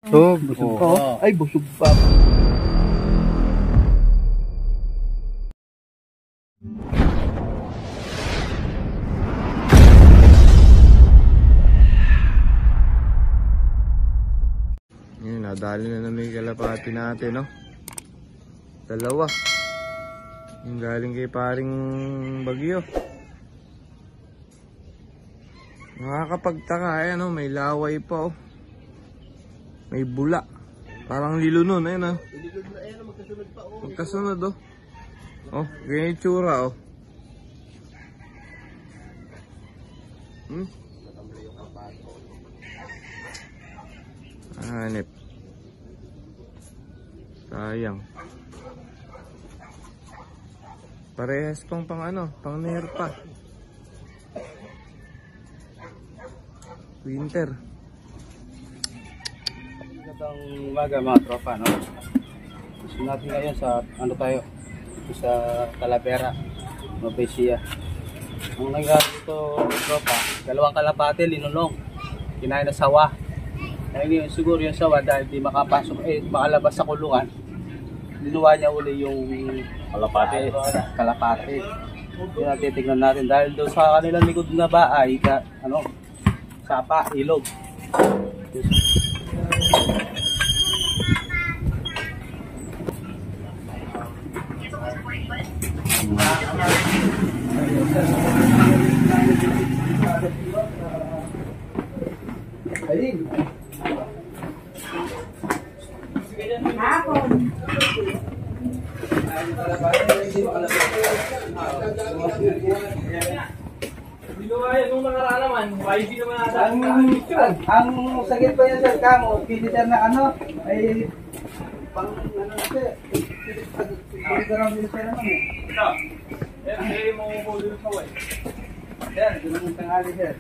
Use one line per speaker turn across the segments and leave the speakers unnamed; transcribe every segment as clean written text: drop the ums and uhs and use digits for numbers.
Oh, busog pa oh. Ay, busog pa. Yun, nadali na namin yung kalapati natin, no? Dalawa. Yung galing kay paring Bagyo. Nakakapagtaka, ayan, no? May laway pa, oh. May bula. Parang lilunon, ayan, oh. Magkasunod pa, oh. Magkasunod, oh. Oh, ganyan yung tsura, oh. Hanip. Sayang. Parehas pang ano, pang nerpa. Winter.
Magandang umaga mga tropa, no? Gusto natin ngayon sa ano tayo? Sa Talavera, Novecia. Ang nangyari dito, tropa, dalawang kalapate linulong. Kinain na sawa. Ngayon siguro yung sawa dahil di makapasok, makalabas sa kulungan. Linuwa niya uli yung kalapate. Yung natitignan natin dahil doon sa kanilang likod na bahay, sapa, ilog. Ayun.
Nung nakaraan naman, 5 naman nasa.
Ang sakit pa yan sir, kamo, piniter na ano, ay pang ano sir. Pagkarang piniter naman eh.
Ito, hindi mo ulo sa way.
Sir, ganun yung tanghali sir.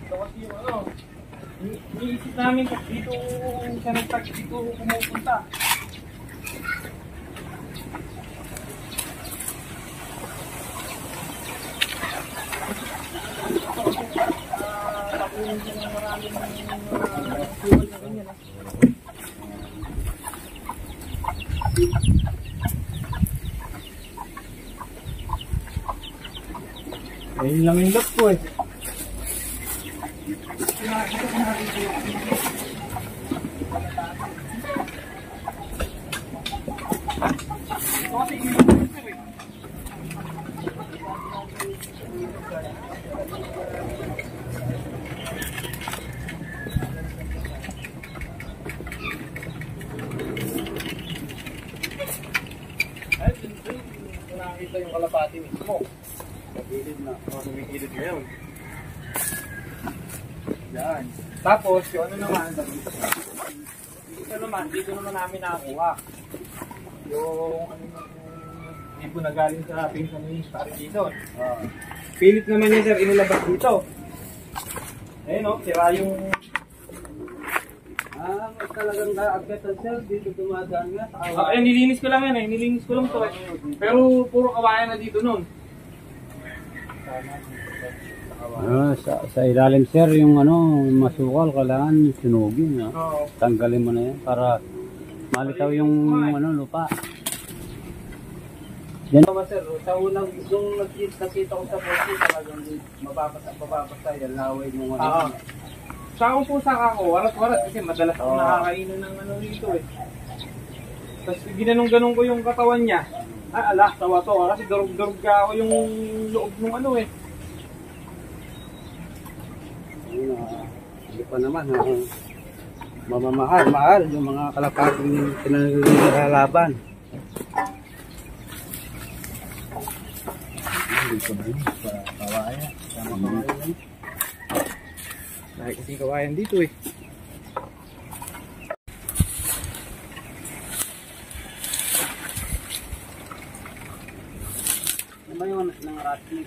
Ito kasi yung ano, iniisip namin dito sa nagtag dito pumupunta.
Ayun lang yung lot ko eh.
Nakakita yung kalapati mismo.
Nagilid na.
Lumikilid ngayon. Yan. Tapos, yung ano naman, dito naman namin nakakuha. Yung ano ibo na galing sa pinsan ni Paring Jason. Pilit naman niya sir, inilabas dito. Ayun o, sira yung...
Talagang agatan sir, dito dumadaan nga.
Ayun, nilinis ko lang yan eh. Nilinis ko lang to eh. Pero puro kawayan na dito nun.
Sa ilalim sir, yung ano, masukal, kailangan sunugin.
Oo.
Tanggalin mo na yan para malitaw yung ano, lupa.
Yan naman sir, sa unang nung nakita ko sa post, talagang mababasa yung laway ng ano. Sa akong pusa ako, warat-warat kasi madalas ako nakakainan ng ano dito eh. Tapos ginanong-ganong ko yung katawan niya. Ala, tawa to kasi durug-durug ka ako yung loob ng ano eh.
Hindi pa naman, mamamahal yung mga kalapating pinalalaban. Hindi ko ba yun? Kawayan. Sama kawayan.
Dahil kasi kawayan dito eh.
Ano ba yung ng rati?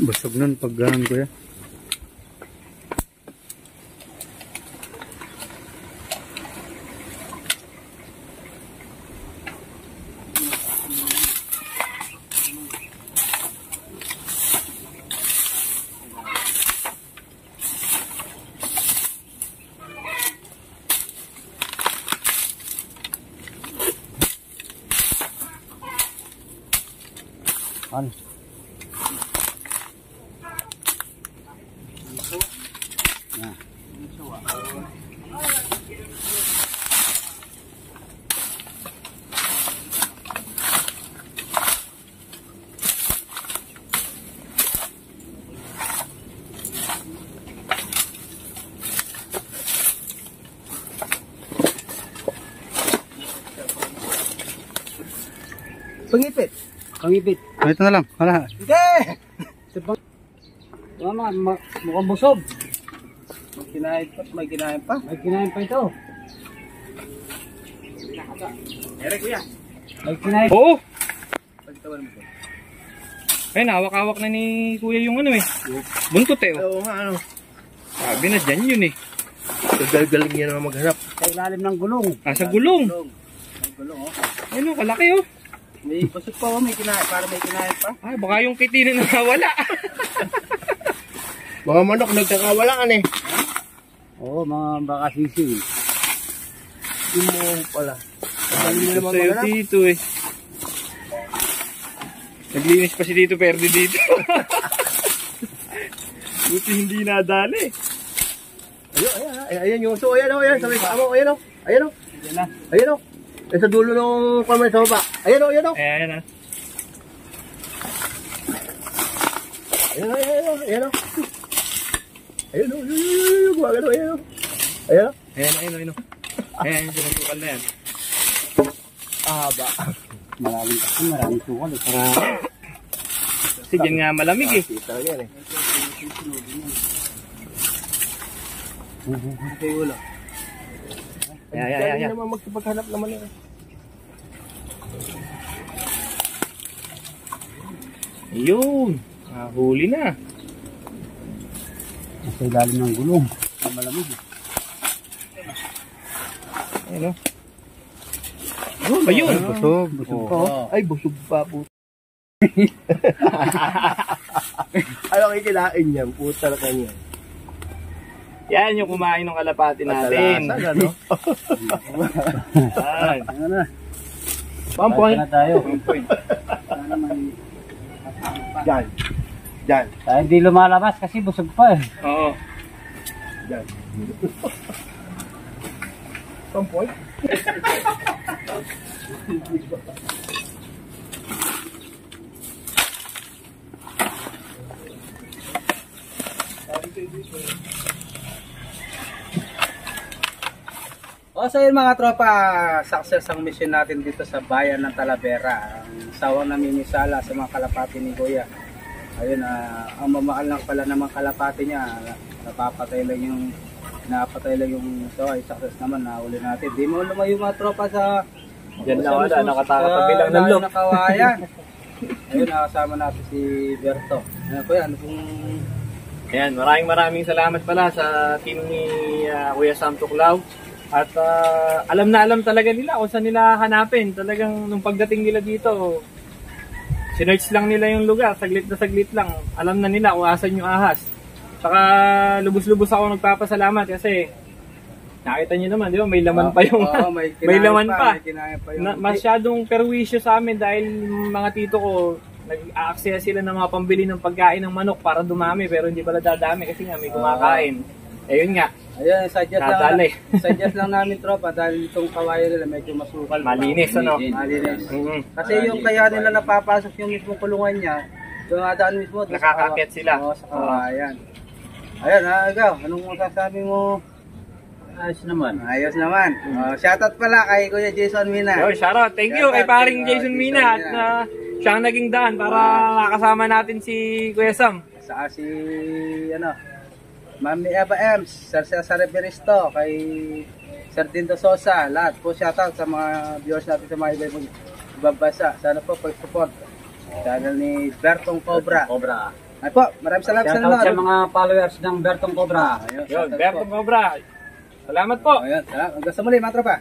Busog nun pag ganun kuya. Ano?
Pangipit.
Pangipit. Ito na lang. Wala.
Hindi! Mukhang busog. May kinain pa. May kinain pa. May kinain pa ito. Ere kuya. May kinain pa.
Oo!
Pagtawan mo ko.
Ay, hawak-hawak na ni kuya yung ano eh. Buntot eh. Oh.
Oo nga ano.
Sabi na dyan yun eh.
Galing yan naman maghanap. Sa ilalim ng gulong.
Ah, sa gulong.
May gulong oh.
Ayun oh, kalaki oh.
May busog pa oh. May kinain. Para may kinain pa.
Ay, baka yung kiti na nakawala.
Mga manok nagkakawala ka eh. Oo, mga baka sisi. Yung mo pala. Galing mo naman
Sa'yo
maghanap.
dito eh. Naglinis pa si Tito Perdi dito. Buti hindi nadali.
Ayan yung so ayan oh, ayan sabi pa mo, ayan oh. Ayan oh.
Yan na.
Ayan oh. Sa dulo ng kamay sa baba. Ayan oh, ayan oh.
Ayan ah.
Ayan oh, ayan oh, ayan oh. Ayan oh, ayan oh, ayan oh. Ayan oh.
Ayan oh. Ayan, sinasukal na yan.
Haba.
Maraming kasi, maraming sukal.
Kasi dyan nga malamig eh.
Talaga yan eh. Okay, wala.
Ayan.
Hindi naman magpaghanap naman eh.
Ayun. Huli na.
Sa ilalim ng gulong. Malamig.
Ayun oh. Oh, ayun.
Busog. Busog pa oh.
Ay, busog pa po. Ano kayo kinain niyan? Puta na kanya.
Yan yung kumain ng kalapati natin.
Patalasan, ano?
Yan.
Ano na?
Pampoy.
Na tayo.
Diyan. Diyan.
Tayo hindi lumalabas kasi busog pa eh.
Oo.
Diyan. Pampoy.
O so yun mga tropa, success ang mission natin dito sa bayan ng Talavera. Ang sawang namimisala sa mga kalapati ni Kuya. Ayun, ang mamahal lang pala ng mga kalapati niya, napapatay lang yung so ay success naman, nahuli natin. Di mo lumayo mga tropa sa
Diyan lang wala, nakatabi lang ng look.
Nakawayan. Ayun, nakasama natin si Berto. Ayun Kuya, ano pong...
Ayan, maraming salamat pala sa team ni Kuya Sam Tuklaw. At alam na alam talaga nila kung saan nila hanapin. Talagang nung pagdating nila dito, sinearch lang nila yung lugar, saglit na saglit lang. Alam na nila kung asan yung ahas. Saka lubos-lubos ako nagpapasalamat kasi nakita niyo naman, di ba? May laman pa yung may laman pa. Masyadong perwisyo sa amin dahil mga tito ko nag-aaksaya sila ng mga pambili ng pagkain ng manok para dumami pero hindi pala dadami kasi nga may kumakain. Ayun nga.
Ayun, suggest lang namin tropa dahil itong kawayan nila medyo masukal.
Malinis ano?
Malinis. Kasi yung kaya nila napapasok yung mismong kulungan niya, yung adaan mismo.
Nakakakit sila.
Oo, sa kawayan. Ayan, ikaw, anong masasabi mo? Ayos naman. Ayos naman. Shoutout pala kay Kuya Jason Mina.
Yo, shoutout. Thank you kay paring Jason Mina at siya ang naging daan para makasama natin si Kuya Sam.
Saka si Mami Eva Ems, Sir Cesar Beristo, kay Sir Dindo Sosa, lahat po shoutout sa mga viewers natin sa mga ibang bansa. Sana po pag-support channel ni Bertong Cobra. Ay po, maraming salamat sa
Shoutout sa
nanonood.
mga followers ng Bertong Cobra.
Ayun,
Yun, Bertong Cobra. Salamat po.
Ayun, hanggang sa muli mga tropa.